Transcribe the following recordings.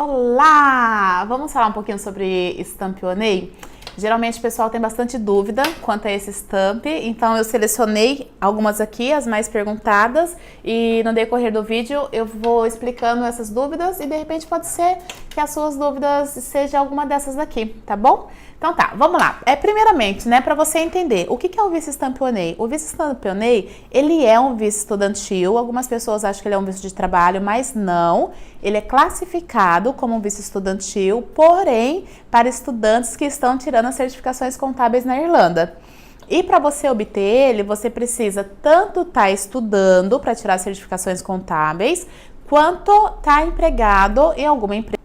Olá! Vamos falar um pouquinho sobre Stamp One. Geralmente o pessoal tem bastante dúvida quanto a esse stamp, então eu selecionei algumas aqui, as mais perguntadas, e no decorrer do vídeo eu vou explicando essas dúvidas e de repente pode ser que as suas dúvidas seja alguma dessas daqui, tá bom? Então tá, vamos lá. Primeiramente, né, para você entender, o que é o visto Stamp One? O visto Stamp One, ele é um visto estudantil, algumas pessoas acham que ele é um visto de trabalho, mas não. Ele é classificado como um visto estudantil, porém, para estudantes que estão tirando as certificações contábeis na Irlanda. E para você obter ele, você precisa tanto estar estudando para tirar certificações contábeis, quanto estar empregado em alguma empresa.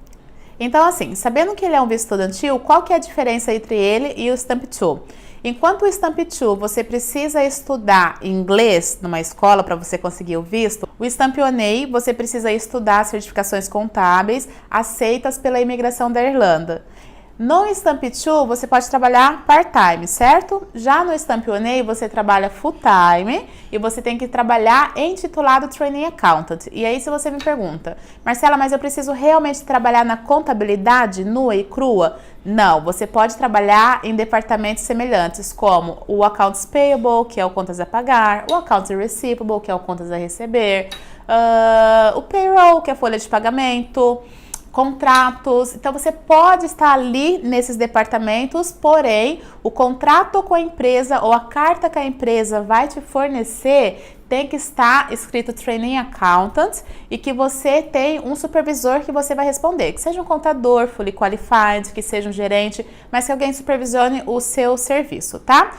Então, assim, sabendo que ele é um visto estudantil, qual que é a diferença entre ele e o Stamp 2? Enquanto o Stamp 2 você precisa estudar inglês numa escola para você conseguir o visto, o Stamp One você precisa estudar certificações contábeis aceitas pela imigração da Irlanda. No Stamp 2 você pode trabalhar part-time, certo? Já no Stamp One você trabalha full-time e você tem que trabalhar em titulado Trainee Accountant. E aí se você me pergunta, Marcela, mas eu preciso realmente trabalhar na contabilidade nua e crua? Não, você pode trabalhar em departamentos semelhantes, como o Accounts Payable, que é o contas a pagar, o Accounts Receivable, que é o contas a receber, o Payroll, que é a folha de pagamento, contratos. Então você pode estar ali nesses departamentos, porém o contrato com a empresa ou a carta que a empresa vai te fornecer tem que estar escrito Trainee Accountant e que você tem um supervisor que você vai responder, que seja um contador fully qualified, que seja um gerente, mas que alguém supervisione o seu serviço, tá?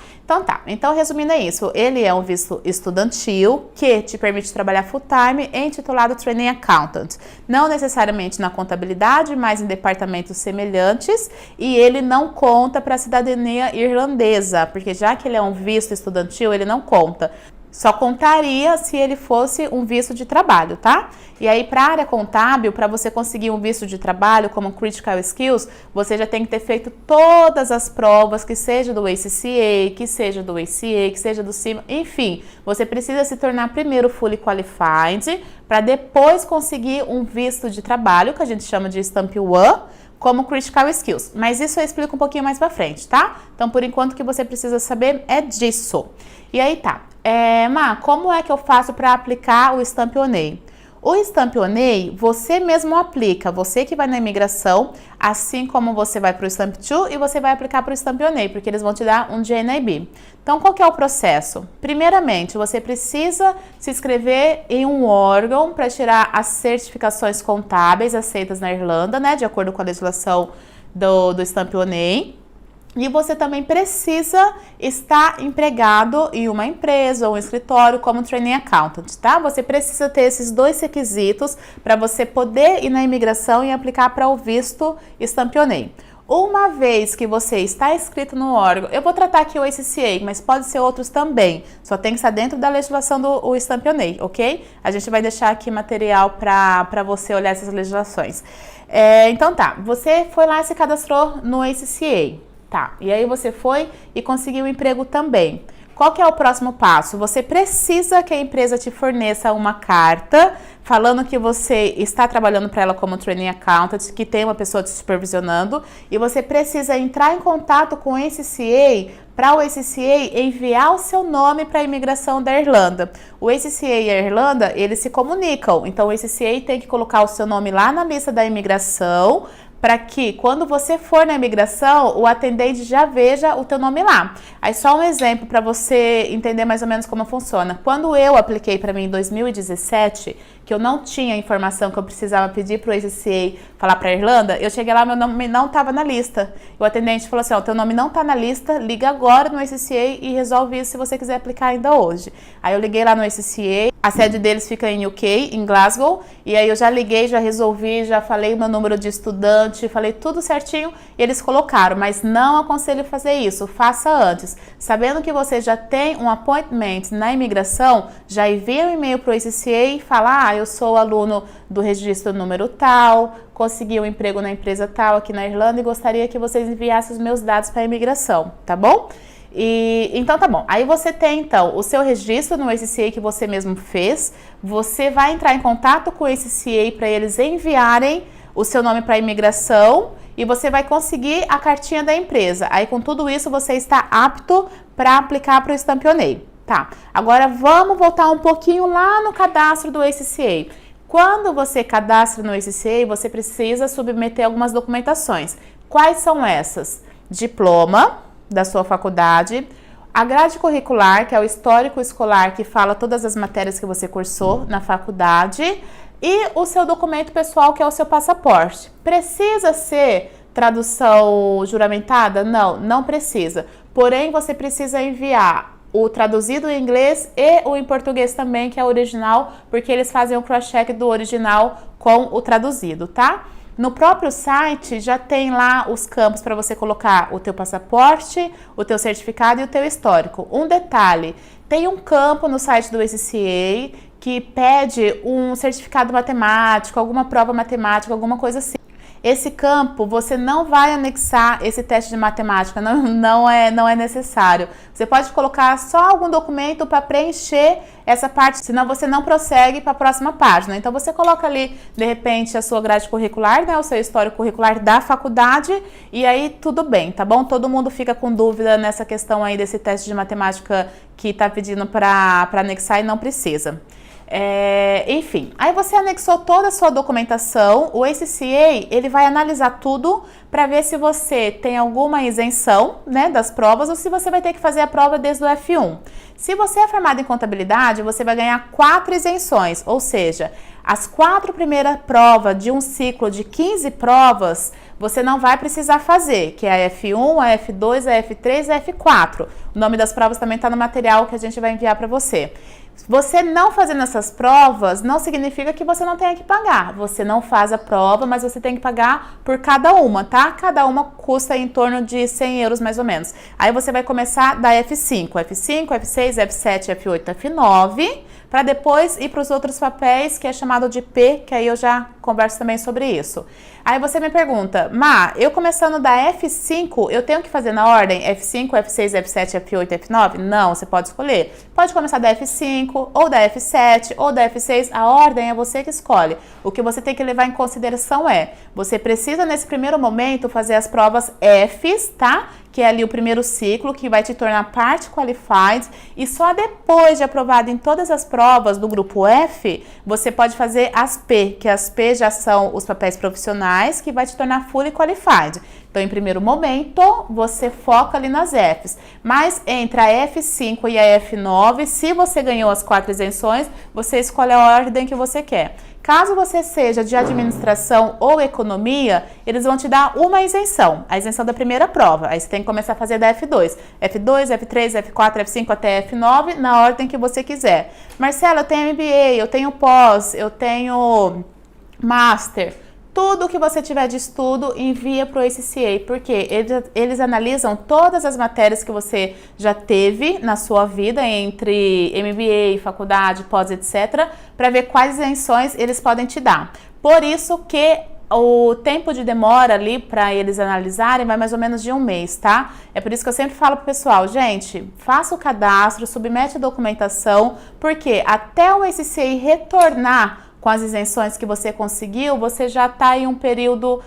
Então resumindo é isso, ele é um visto estudantil que te permite trabalhar full time em titulado Trainee Accountant, não necessariamente na contabilidade, mas em departamentos semelhantes, e ele não conta para a cidadania irlandesa, porque já que ele é um visto estudantil, ele não conta. Só contaria se ele fosse um visto de trabalho, tá? E aí, para a área contábil, para você conseguir um visto de trabalho como Critical Skills, você já tem que ter feito todas as provas, que seja do ACCA, que seja do ACA, que seja do CIMA, enfim. Você precisa se tornar primeiro Fully Qualified, para depois conseguir um visto de trabalho, que a gente chama de Stamp One, como Critical Skills. Mas isso eu explico um pouquinho mais pra frente, tá? Então, por enquanto, o que você precisa saber é disso. E aí tá. Como é que eu faço para aplicar o Stamp One? O Stamp One, você mesmo aplica, você que vai na imigração, assim como você vai para o Stamp 2 e você vai aplicar para o Stamp One, porque eles vão te dar um GNIB. Então, qual que é o processo? Primeiramente, você precisa se inscrever em um órgão para tirar as certificações contábeis aceitas na Irlanda, né, de acordo com a legislação do Stamp One. E você também precisa estar empregado em uma empresa ou um escritório como Trainee Accountant, tá? Você precisa ter esses dois requisitos para você poder ir na imigração e aplicar para o visto Stamp One. Uma vez que você está inscrito no órgão, eu vou tratar aqui o ACCA, mas pode ser outros também, só tem que estar dentro da legislação do Stamp One, ok? A gente vai deixar aqui material para você olhar essas legislações. Então tá, você foi lá e se cadastrou no ACCA. Tá, e aí você foi e conseguiu um emprego também. Qual que é o próximo passo? Você precisa que a empresa te forneça uma carta falando que você está trabalhando para ela como Trainee Accountant, que tem uma pessoa te supervisionando, e você precisa entrar em contato com o ACCA para o ACCA enviar o seu nome para a imigração da Irlanda. O ACCA e a Irlanda, eles se comunicam, então o ACCA tem que colocar o seu nome lá na lista da imigração, para que quando você for na imigração, o atendente já veja o teu nome lá. Aí só um exemplo para você entender mais ou menos como funciona. Quando eu apliquei para mim em 2017, que eu não tinha a informação que eu precisava pedir para o ACCA falar para a Irlanda, eu cheguei lá, meu nome não estava na lista. O atendente falou assim, ó, teu nome não está na lista, liga agora no ACCA e resolve isso se você quiser aplicar ainda hoje. Aí eu liguei lá no ACCA, a sede deles fica em UK, em Glasgow, e aí eu já liguei, já resolvi, já falei o meu número de estudante, falei tudo certinho e eles colocaram, mas não aconselho fazer isso, faça antes. Sabendo que você já tem um appointment na imigração, já envia um e-mail para o ACCA e fala, eu sou aluno do registro número tal, consegui um emprego na empresa tal aqui na Irlanda e gostaria que vocês enviassem os meus dados para a imigração, tá bom? Então tá bom, aí você tem então o seu registro no ACCA que você mesmo fez, você vai entrar em contato com o ACCA para eles enviarem o seu nome para imigração e você vai conseguir a cartinha da empresa. Aí com tudo isso você está apto para aplicar para o Stampionei. Tá, agora vamos voltar um pouquinho lá no cadastro do ACCA. Quando você cadastra no ACCA, você precisa submeter algumas documentações. Quais são essas? Diploma da sua faculdade, a grade curricular, que é o histórico escolar que fala todas as matérias que você cursou na faculdade, e o seu documento pessoal, que é o seu passaporte. Precisa ser tradução juramentada? Não, não precisa. Porém, você precisa enviar o traduzido em inglês e o em português também, que é o original, porque eles fazem o cross-check do original com o traduzido, tá? No próprio site já tem lá os campos para você colocar o teu passaporte, o teu certificado e o teu histórico. Um detalhe, tem um campo no site do ACCA que pede um certificado matemático, alguma prova matemática, alguma coisa assim. Esse campo, você não vai anexar esse teste de matemática, não é necessário. Você pode colocar só algum documento para preencher essa parte, senão você não prossegue para a próxima página. Então, você coloca ali, de repente, a sua grade curricular, né, o seu histórico curricular da faculdade, e aí tudo bem, tá bom? Todo mundo fica com dúvida nessa questão aí desse teste de matemática que está pedindo para anexar e não precisa. Enfim, aí você anexou toda a sua documentação, o ACCA, ele vai analisar tudo para ver se você tem alguma isenção, né, das provas ou se você vai ter que fazer a prova desde o F1. Se você é formado em contabilidade, você vai ganhar 4 isenções, ou seja, as 4 primeiras provas de um ciclo de 15 provas, você não vai precisar fazer, que é a F1, a F2, a F3 e a F4. O nome das provas também está no material que a gente vai enviar para você. Você não fazendo essas provas não significa que você não tenha que pagar. Você não faz a prova, mas você tem que pagar por cada uma, tá? Cada uma custa em torno de 100 euros mais ou menos. Aí você vai começar da F5, F5, F6, F7, F8, F9, para depois ir para os outros papéis, que é chamado de P, que aí eu já converso também sobre isso. Aí você me pergunta, Má, eu começando da F5, eu tenho que fazer na ordem F5, F6, F7, F8, F9? Não, você pode escolher. Pode começar da F5, ou da F7, ou da F6, a ordem é você que escolhe. O que você tem que levar em consideração você precisa nesse primeiro momento fazer as provas Fs, tá? Que é ali o primeiro ciclo, que vai te tornar Part Qualified, e só depois de aprovado em todas as provas do grupo F, você pode fazer as P, que as P já são os papéis profissionais, que vai te tornar Fully Qualified. Então, em primeiro momento, você foca ali nas Fs. Mas entre a F5 e a F9, se você ganhou as 4 isenções, você escolhe a ordem que você quer. Caso você seja de administração ou economia, eles vão te dar uma isenção, a isenção da primeira prova. Aí você tem que começar a fazer da F2. F2, F3, F4, F5 até F9, na ordem que você quiser. Marcela, eu tenho MBA, eu tenho pós, eu tenho Master. Tudo que você tiver de estudo, envia para o ACCA, porque eles analisam todas as matérias que você já teve na sua vida, entre MBA, faculdade, pós, etc., para ver quais isenções eles podem te dar. Por isso que o tempo de demora ali para eles analisarem vai mais ou menos de 1 mês, tá? É por isso que eu sempre falo pro pessoal, gente, faça o cadastro, submete a documentação, porque até o ACCA retornar com as isenções que você conseguiu, você já está em um período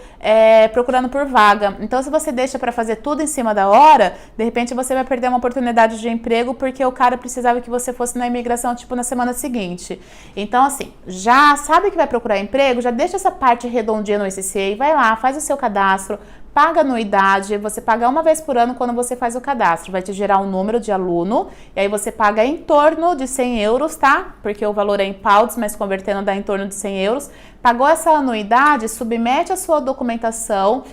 procurando por vaga. Então, se você deixa para fazer tudo em cima da hora, de repente você vai perder uma oportunidade de emprego porque o cara precisava que você fosse na imigração, tipo, na semana seguinte. Então, assim, já sabe que vai procurar emprego, já deixa essa parte redondinha no ACCA, vai lá, faz o seu cadastro, paga anuidade, você paga uma vez por ano quando você faz o cadastro, vai te gerar um número de aluno, e aí você paga em torno de 100 euros, tá? Porque o valor é em pounds, mas convertendo dá em torno de 100 euros. Pagou essa anuidade, submete a sua documentação,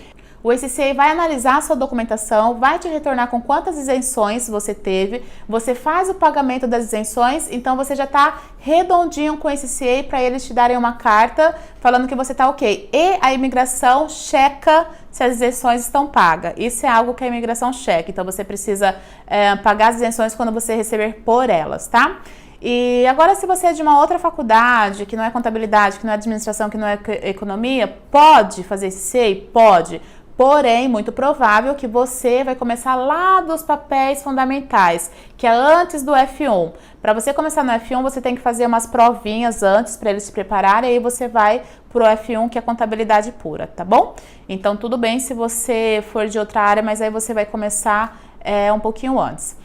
o ACCA vai analisar a sua documentação, vai te retornar com quantas isenções você teve, você faz o pagamento das isenções, então você já está redondinho com o ACCA para eles te darem uma carta falando que você está ok. E a imigração checa se as isenções estão pagas. Isso é algo que a imigração checa, então você precisa pagar as isenções quando você receber por elas, tá? E agora, se você é de uma outra faculdade, que não é contabilidade, que não é administração, que não é economia, pode fazer ACCA? Pode. Porém, muito provável que você vai começar lá dos papéis fundamentais, que é antes do F1. Para você começar no F1, você tem que fazer umas provinhas antes para eles se prepararem, e aí você vai pro F1, que é contabilidade pura, tá bom? Então, tudo bem se você for de outra área, mas aí você vai começar um pouquinho antes.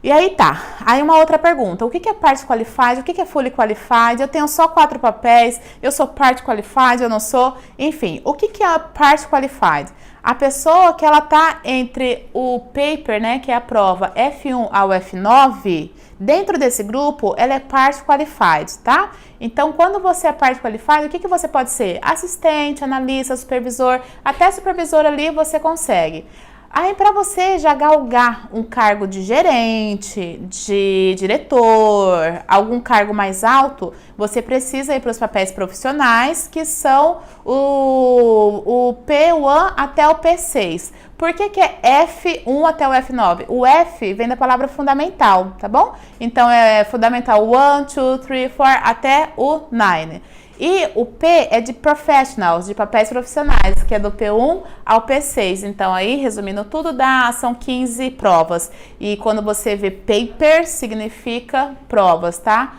E aí tá, aí uma outra pergunta, o que é Part Qualified, o que é Fully Qualified, eu tenho só 4 papéis, eu sou Part Qualified, eu não sou, enfim, o que é a Part Qualified? A pessoa que ela tá entre o paper, né, que é a prova F1 ao F9, dentro desse grupo, ela é Part Qualified, tá? Então, quando você é Part Qualified, o que você pode ser? Assistente, analista, supervisor, até supervisor ali você consegue. Aí, para você já galgar um cargo de gerente, de diretor, algum cargo mais alto, você precisa ir para os papéis profissionais, que são o P1 até o P6. Por que é F1 até o F9? O F vem da palavra fundamental, tá bom? Então, é fundamental 1, 2, 3, 4 até o 9. E o P é de professionals, de papéis profissionais, que é do P1 ao P6. Então, aí, resumindo tudo, são 15 provas. E quando você vê paper, significa provas, tá?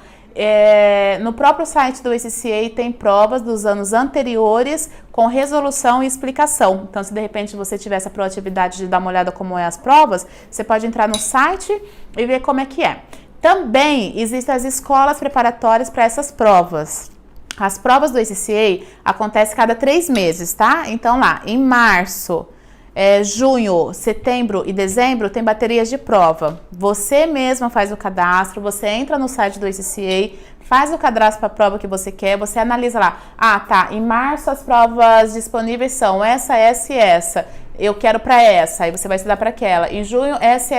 No próprio site do ACCA tem provas dos anos anteriores com resolução e explicação. Então, se de repente você tiver essa proatividade de dar uma olhada como é as provas, você pode entrar no site e ver como é que é. Também existem as escolas preparatórias para essas provas. As provas do ACCA acontecem cada 3 meses, tá? Então lá, em março, junho, setembro e dezembro tem baterias de prova. Você mesma faz o cadastro, você entra no site do ACCA, faz o cadastro para a prova que você quer, você analisa lá. Ah, tá, em março as provas disponíveis são essa, essa e essa. Eu quero para essa, aí você vai estudar para aquela. Em junho, essa,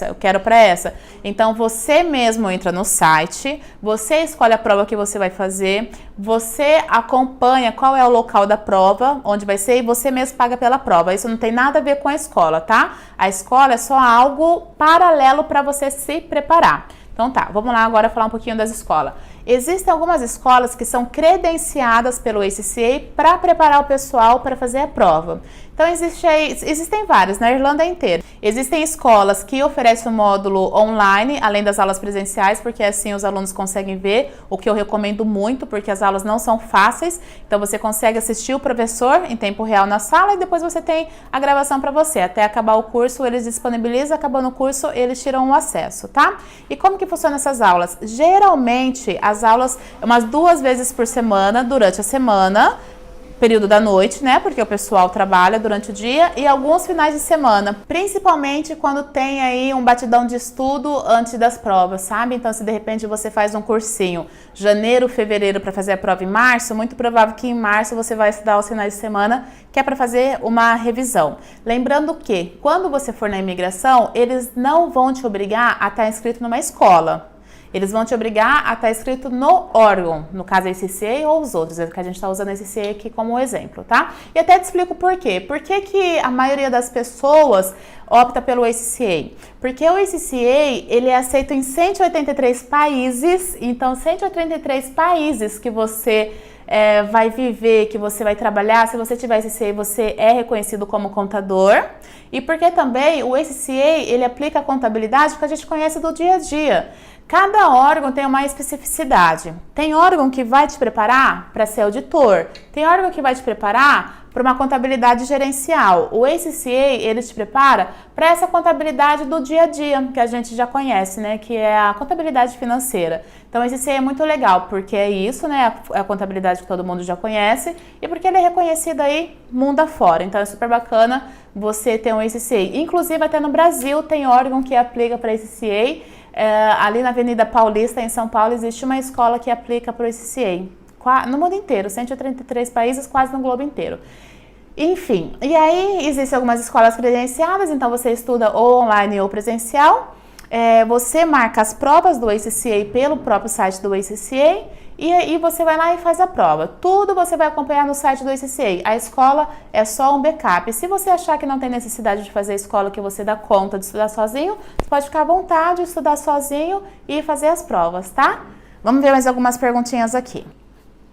eu quero para essa. Então, você mesmo entra no site, você escolhe a prova que você vai fazer, você acompanha qual é o local da prova, onde vai ser, e você mesmo paga pela prova. Isso não tem nada a ver com a escola, tá? A escola é só algo paralelo para você se preparar. Então tá, vamos lá agora falar um pouquinho das escolas. Existem algumas escolas que são credenciadas pelo ACCA para preparar o pessoal para fazer a prova. Então existem várias, na Irlanda inteira. Existem escolas que oferecem o módulo online, além das aulas presenciais, porque assim os alunos conseguem ver, o que eu recomendo muito, porque as aulas não são fáceis. Então você consegue assistir o professor em tempo real na sala e depois você tem a gravação para você. Até acabar o curso, eles disponibilizam, acabando o curso, eles tiram o acesso, tá? E como que funcionam essas aulas? Geralmente, as aulas umas 2 vezes por semana, durante a semana, período da noite, né? Porque o pessoal trabalha durante o dia, e alguns finais de semana, principalmente quando tem aí um batidão de estudo antes das provas, sabe? Então, se de repente você faz um cursinho janeiro, fevereiro para fazer a prova em março, muito provável que em março você vai estudar os finais de semana, que é para fazer uma revisão. Lembrando que quando você for na imigração, eles não vão te obrigar a estar inscrito numa escola. Eles vão te obrigar a estar inscrito no órgão, no caso a ACCA ou os outros, é que a gente está usando a ACCA aqui como exemplo, tá? E até te explico por quê. Por que a maioria das pessoas opta pelo ACCA? Porque o ACCA, ele é aceito em 183 países, então 183 países que você vai viver, que você vai trabalhar, se você tiver ACCA, você é reconhecido como contador. E porque também o ACCA, ele aplica a contabilidade que a gente conhece do dia a dia. Cada órgão tem uma especificidade. Tem órgão que vai te preparar para ser auditor. Tem órgão que vai te preparar para uma contabilidade gerencial. O ACCA, ele te prepara para essa contabilidade do dia a dia, que a gente já conhece, né? Que é a contabilidade financeira. Então, o ACCA é muito legal, porque é isso, né? É a contabilidade que todo mundo já conhece, e porque ele é reconhecido aí mundo afora. Então, é super bacana você ter um ACCA. Inclusive, até no Brasil, tem órgão que aplica para ACCA. Ali na Avenida Paulista, em São Paulo, existe uma escola que aplica para o ACCA, no mundo inteiro, 133 países, quase no globo inteiro. Enfim, e aí existem algumas escolas credenciadas, então você estuda ou online ou presencial, você marca as provas do ACCA pelo próprio site do ACCA, e aí você vai lá e faz a prova. Tudo você vai acompanhar no site do ACCA. A escola é só um backup. Se você achar que não tem necessidade de fazer a escola, que você dá conta de estudar sozinho, você pode ficar à vontade de estudar sozinho e fazer as provas, tá? Vamos ver mais algumas perguntinhas aqui.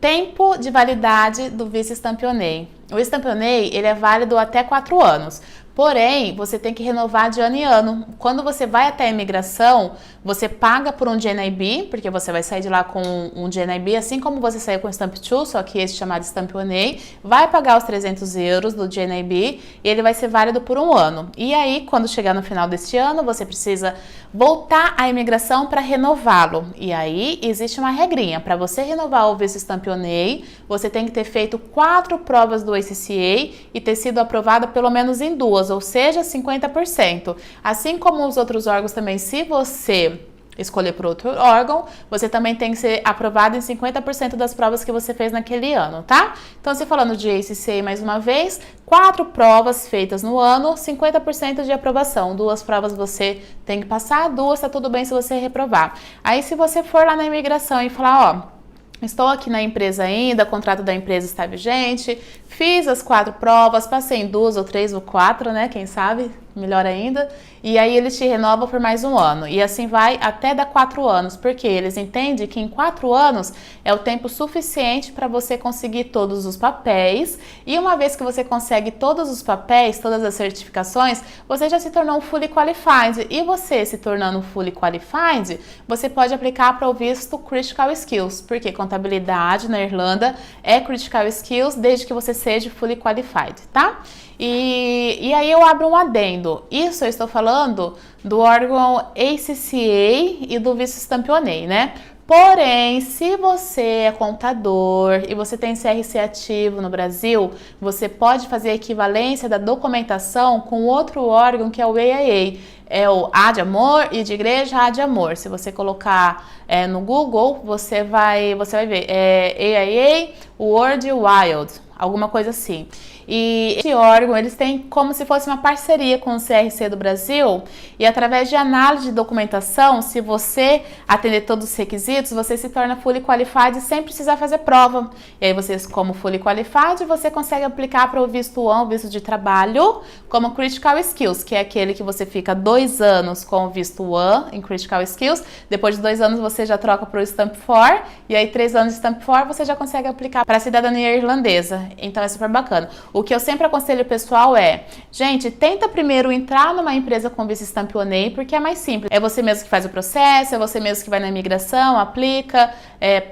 Tempo de validade do Visa Stampionei. O Stampionei, ele é válido até 4 anos. Porém, você tem que renovar de ano em ano. Quando você vai até a imigração, você paga por um GNIB, porque você vai sair de lá com um GNIB, assim como você saiu com o Stamp 2, só que esse chamado Stampionei, vai pagar os 300 euros do GNIB e ele vai ser válido por um ano. E aí, quando chegar no final deste ano, você precisa voltar à imigração para renová-lo. E aí, existe uma regrinha. Para você renovar o Visa Stampionei, você tem que ter feito 4 provas do ACCA e ter sido aprovada pelo menos em 2, ou seja, 50%. Assim como os outros órgãos também, se você escolher por outro órgão, você também tem que ser aprovado em 50% das provas que você fez naquele ano, tá? Então, se falando de ACCA mais uma vez, 4 provas feitas no ano, 50% de aprovação. 2 provas você tem que passar, 2 tá tudo bem se você reprovar. Aí, se você for lá na imigração e falar, ó, estou aqui na empresa ainda, o contrato da empresa está vigente, fiz as 4 provas, passei em 2 ou 3 ou 4, né? Quem sabe? Melhor ainda. E aí eles te renovam por mais um ano. E assim vai até dar 4 anos, porque eles entendem que em 4 anos é o tempo suficiente para você conseguir todos os papéis. E uma vez que você consegue todos os papéis, todas as certificações, você já se tornou um Fully Qualified. E você se tornando um Fully Qualified, você pode aplicar para o visto Critical Skills, porque contabilidade na Irlanda é Critical Skills desde que você seja Fully Qualified, tá? E aí eu abro um adendo. Isso eu estou falando do órgão ACCA e do visto Stampionei, né? Porém, se você é contador e você tem CRC ativo no Brasil, você pode fazer a equivalência da documentação com outro órgão que é o AIA. É o A de amor e de igreja A de amor. Se você colocar no Google, você vai ver. AIA World Wild, alguma coisa assim. E esse órgão, eles têm como se fosse uma parceria com o CRC do Brasil e através de análise de documentação, se você atender todos os requisitos, você se torna Fully Qualified sem precisar fazer prova. E aí você, como Fully Qualified, você consegue aplicar para o visto 1, o visto de trabalho, como Critical Skills, que é aquele que você fica 2 anos com o visto 1 em Critical Skills, depois de 2 anos você já troca para o Stamp 4, e aí 3 anos de Stamp 4 você já consegue aplicar para a cidadania irlandesa. Então é super bacana. O que eu sempre aconselho o pessoal é, gente, tenta primeiro entrar numa empresa com visto Stampionei, porque é mais simples. É você mesmo que faz o processo, é você mesmo que vai na imigração, aplica,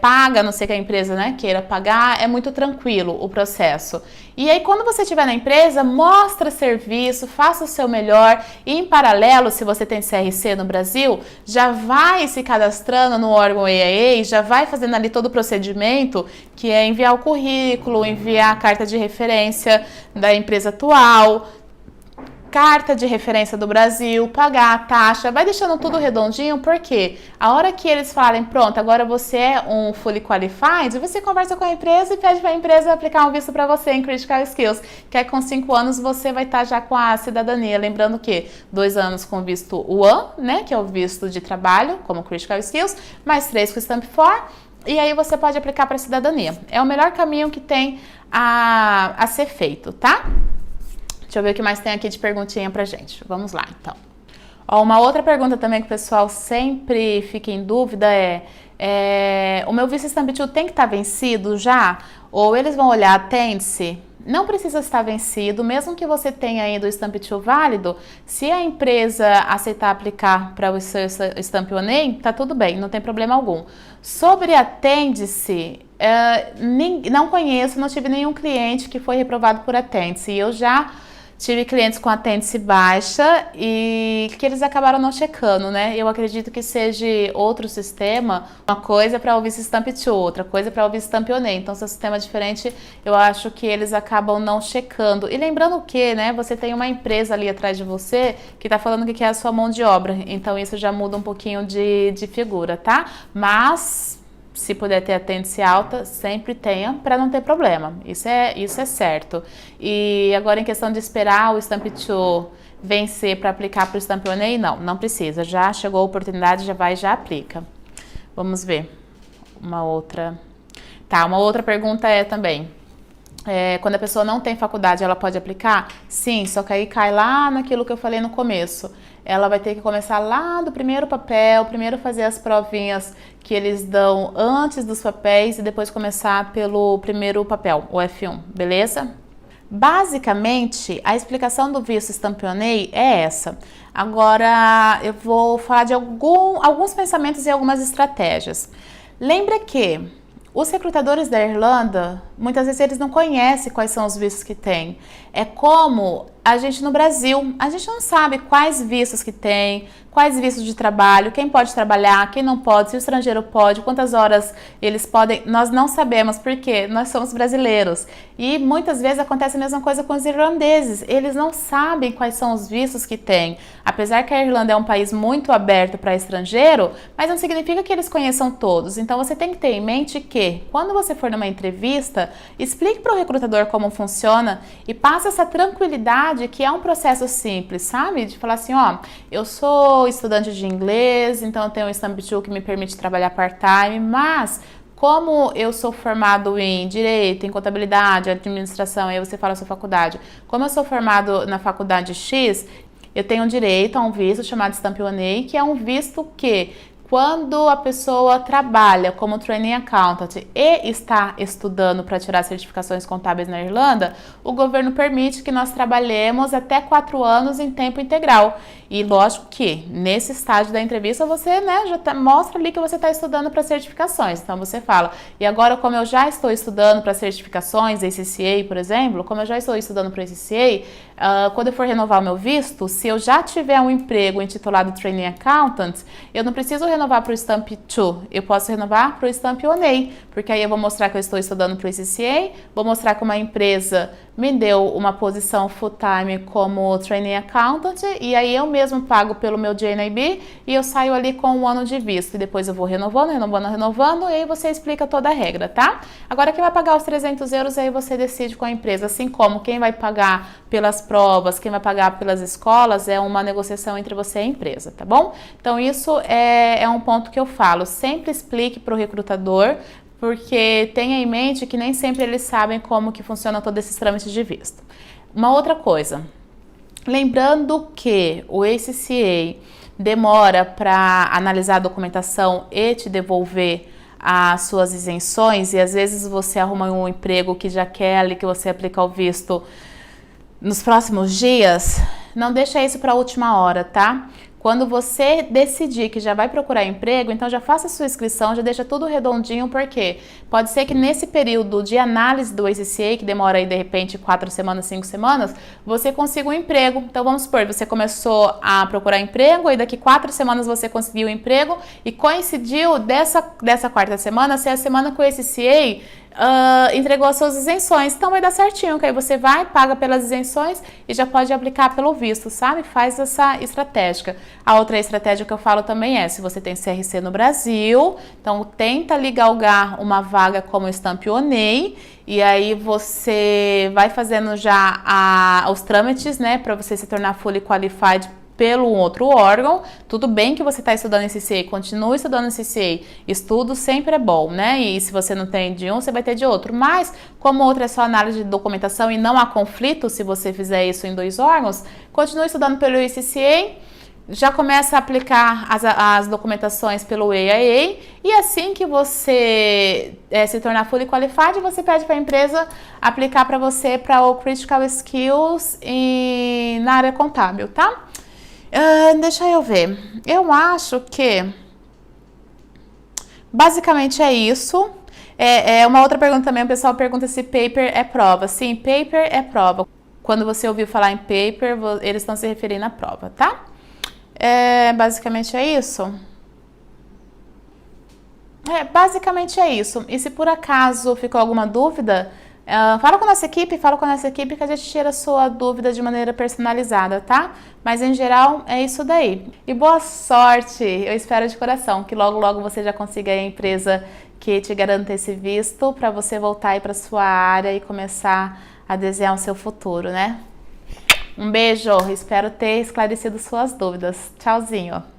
paga, a não sei que a empresa, né, queira pagar, é muito tranquilo o processo. E aí, quando você estiver na empresa, mostra serviço, faça o seu melhor e, em paralelo, se você tem CRC no Brasil, já vai se cadastrando no órgão AIA, já vai fazendo ali todo o procedimento, que é enviar o currículo, enviar a carta de referência da empresa atual, carta de referência do Brasil, pagar a taxa, vai deixando tudo redondinho, porque a hora que eles falarem, pronto, agora você é um Fully Qualified, você conversa com a empresa e pede para a empresa aplicar um visto para você em Critical Skills, que é com 5 anos você vai estar já com a cidadania, lembrando que 2 anos com visto U1, né, que é o visto de trabalho, como Critical Skills, mais 3 com Stamp 4, e aí você pode aplicar para a cidadania. É o melhor caminho que tem a ser feito, tá? Deixa eu ver o que mais tem aqui de perguntinha pra gente. Vamos lá, então. Ó, uma outra pergunta também que o pessoal sempre fica em dúvida o meu visto Stamp 2 tem que estar vencido já? Ou eles vão olhar, atende-se? Não precisa estar vencido, mesmo que você tenha ainda o Stamp 2 válido, se a empresa aceitar aplicar para o seu Stampionei, tá tudo bem, não tem problema algum. Sobre atende-se, não conheço, não tive nenhum cliente que foi reprovado por atende-se. Eu já tive clientes com atende-se baixa e que eles acabaram não checando, né? Eu acredito que seja outro sistema, uma coisa para o visto Stamp 2, outra coisa para o visto Stampionei. Então, se é um sistema diferente, eu acho que eles acabam não checando. E lembrando que, né, você tem uma empresa ali atrás de você que tá falando que quer a sua mão de obra. Então, isso já muda um pouquinho de figura, tá? Mas se puder ter atende-se alta, sempre tenha, para não ter problema. Isso é certo. E agora, em questão de esperar o Stamp 2 vencer para aplicar para o Stampionei, não precisa. Já chegou a oportunidade, já vai, já aplica. Vamos ver. Uma outra. Tá, uma outra pergunta também. Quando a pessoa não tem faculdade, ela pode aplicar? Sim, só que aí cai lá naquilo que eu falei no começo. ela vai ter que começar lá do primeiro papel, primeiro fazer as provinhas que eles dão antes dos papéis e depois começar pelo primeiro papel, o F1, beleza? Basicamente, a explicação do visto Stampionei é essa. Agora, eu vou falar de alguns pensamentos e algumas estratégias. Lembra que os recrutadores da Irlanda, muitas vezes eles não conhecem quais são os vistos que tem. É como a gente no Brasil, a gente não sabe quais vistos que tem, quais vistos de trabalho, quem pode trabalhar, quem não pode, se o estrangeiro pode, quantas horas eles podem, nós não sabemos porque nós somos brasileiros. E muitas vezes acontece a mesma coisa com os irlandeses, eles não sabem quais são os vistos que tem. Apesar que a Irlanda é um país muito aberto para estrangeiro, mas não significa que eles conheçam todos. Então você tem que ter em mente que, quando você for numa entrevista, explique para o recrutador como funciona e passe essa tranquilidade que é um processo simples, sabe? De falar assim, ó, eu sou estudante de inglês, então eu tenho um Stamp 2 que me permite trabalhar part-time, mas como eu sou formado em Direito, em Contabilidade, Administração, aí você fala a sua faculdade, como eu sou formado na faculdade X, eu tenho direito a um visto chamado Stamp 1A, que é um visto que, quando a pessoa trabalha como Training Accountant e está estudando para tirar certificações contábeis na Irlanda, o governo permite que nós trabalhemos até 4 anos em tempo integral. E lógico que nesse estágio da entrevista você mostra ali que você está estudando para certificações. Então você fala, e agora como eu já estou estudando para certificações, ACCA, por exemplo, como eu já estou estudando para ACCA, quando eu for renovar o meu visto, se eu já tiver um emprego intitulado Training Accountant, eu não preciso renovar para o Stamp 2, eu posso renovar para o Stamp 1A, porque aí eu vou mostrar que eu estou estudando para o ACCA, vou mostrar que uma empresa me deu uma posição full-time como Training Accountant e aí eu mesmo pago pelo meu JNIB e eu saio ali com 1 ano de visto e depois eu vou renovando e aí você explica toda a regra, tá? Agora quem vai pagar os 300 euros aí você decide com a empresa, assim como quem vai pagar pelas provas, quem vai pagar pelas escolas é uma negociação entre você e a empresa, tá bom? Então isso é um ponto que eu falo, sempre explique para o recrutador, porque tenha em mente que nem sempre eles sabem como que funcionam todos esses trâmites de visto. Uma outra coisa, lembrando que o ACCA demora para analisar a documentação e te devolver as suas isenções, e às vezes você arruma um emprego que já quer ali que você aplica o visto nos próximos dias, não deixa isso para a última hora, tá? Quando você decidir que já vai procurar emprego, então já faça a sua inscrição, já deixa tudo redondinho, porque pode ser que nesse período de análise do ACCA, que demora aí de repente 4 semanas, 5 semanas, você consiga um emprego. Então vamos supor, você começou a procurar emprego e daqui 4 semanas você conseguiu um emprego e coincidiu dessa 4ª semana ser a semana que o ACCA entregou as suas isenções, então vai dar certinho, que aí você vai, paga pelas isenções e já pode aplicar pelo visto, sabe? Faz essa estratégia. A outra estratégia que eu falo também é, se você tem CRC no Brasil, então tenta ali galgar uma vaga como Stamp 1A e aí você vai fazendo já os trâmites, né, para você se tornar fully qualified pelo outro órgão. Tudo bem que você está estudando em CCA, continue estudando em CCA, estudo sempre é bom, né? E se você não tem de um, você vai ter de outro. Mas, como outro é só análise de documentação e não há conflito se você fizer isso em 2 órgãos, continue estudando pelo ICCA, já começa a aplicar as documentações pelo EIA e assim que você se tornar fully qualified, você pede para a empresa aplicar para você para o Critical Skills na área contábil, tá? Deixa eu ver. Eu acho que basicamente é isso. Uma outra pergunta também, o pessoal pergunta se paper é prova. Sim, paper é prova. Quando você ouviu falar em paper, eles estão se referindo à prova, tá? Basicamente é isso. Basicamente é isso. E se por acaso ficou alguma dúvida, fala com a nossa equipe, que a gente tira a sua dúvida de maneira personalizada, tá? Mas em geral é isso daí. E boa sorte! Eu espero de coração que logo logo você já consiga a empresa que te garanta esse visto para você voltar aí para sua área e começar a desenhar o seu futuro, né? Um beijo, espero ter esclarecido suas dúvidas. Tchauzinho!